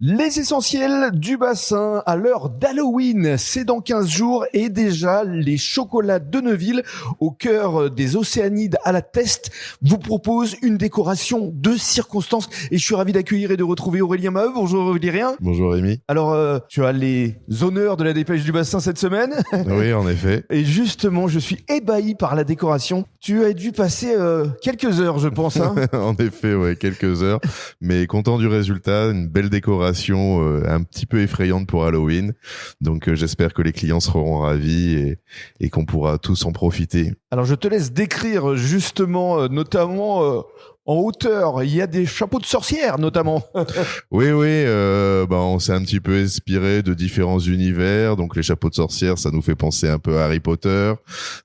Les essentiels du bassin à l'heure d'Halloween, c'est dans 15 jours et déjà les chocolats de Neuville au cœur des Océanides à la Teste vous proposent une décoration de circonstance et je suis ravi d'accueillir et de retrouver Aurélien Maheu. Bonjour Aurélien. Bonjour Rémi. Alors tu as les honneurs de la dépêche du bassin cette semaine. Oui, en effet. Et justement, je suis ébahi par la décoration. Tu as dû passer quelques heures, je pense. Hein. En effet, ouais, quelques heures. Mais content du résultat, une belle décoration un petit peu effrayante pour Halloween. Donc j'espère que les clients seront ravis et qu'on pourra tous en profiter. Alors je te laisse décrire justement, notamment en hauteur, il y a des chapeaux de sorcières notamment. Oui, on s'est un petit peu inspiré de différents univers. Donc les chapeaux de sorcières, ça nous fait penser un peu à Harry Potter.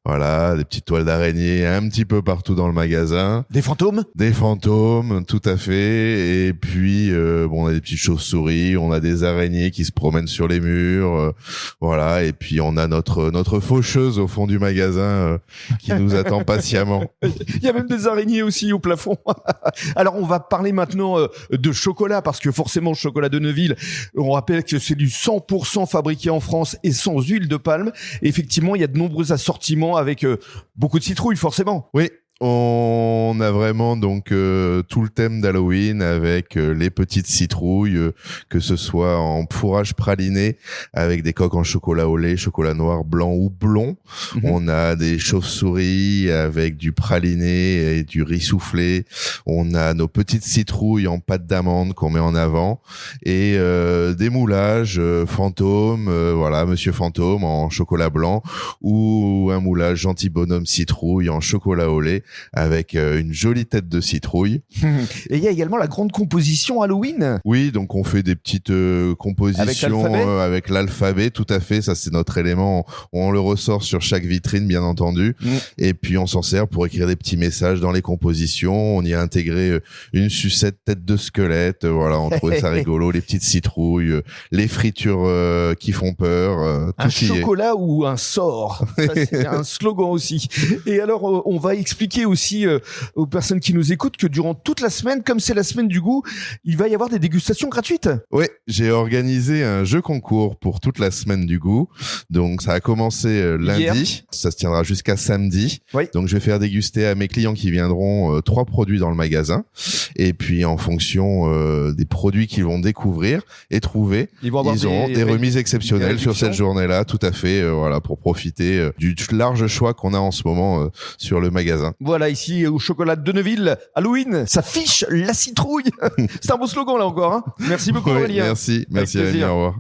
Voilà, des petites toiles d'araignée un petit peu partout dans le magasin. Des fantômes ? Des fantômes, tout à fait. Et puis, on a des petites chauves-souris, on a des araignées qui se promènent sur les murs. Voilà, et puis on a notre faucheuse au fond du magasin qui nous attend patiemment. Il y a même des araignées aussi au plafond. Alors on va parler maintenant de chocolat parce que forcément le chocolat de Neuville, on rappelle que c'est du 100% fabriqué en France et sans huile de palme. Et effectivement, il y a de nombreux assortiments avec beaucoup de citrouilles forcément. Oui. On a vraiment donc tout le thème d'Halloween avec les petites citrouilles, que ce soit en fourrage praliné avec des coques en chocolat au lait, chocolat noir, blanc ou blond. Mmh. On a des chauves-souris avec du praliné et du riz soufflé. On a nos petites citrouilles en pâte d'amande qu'on met en avant et des moulages fantômes, voilà, Monsieur Fantôme en chocolat blanc ou un moulage gentil bonhomme citrouille en chocolat au lait avec une jolie tête de citrouille. Et il y a également la grande composition Halloween. Oui, donc on fait des petites compositions avec l'alphabet, tout à fait. Ça, c'est notre élément. On le ressort sur chaque vitrine, bien entendu. Et puis, on s'en sert pour écrire des petits messages dans les compositions. On y a intégré une sucette tête de squelette. Voilà, on trouvait ça rigolo. Les petites citrouilles, les fritures qui font peur. Un chocolat ou un sort. Ça, c'est un slogan aussi. Et alors, on va expliquer aussi aux personnes qui nous écoutent que durant toute la semaine, comme c'est la semaine du goût, il va y avoir des dégustations gratuites. Oui, j'ai organisé un jeu concours pour toute la semaine du goût. Donc ça a commencé lundi, hier. Ça se tiendra jusqu'à samedi. Oui. Donc je vais faire déguster à mes clients qui viendront 3 produits dans le magasin. Et puis en fonction des produits qu'ils vont découvrir et trouver, ils auront des remises exceptionnelles sur cette journée-là, tout à fait, voilà, pour profiter du large choix qu'on a en ce moment sur le magasin. Voilà, ici au chocolat de Neuville, Halloween, ça fiche la citrouille. C'est un beau slogan là encore. Hein. Merci beaucoup Aurélien. Merci Rémi, au revoir.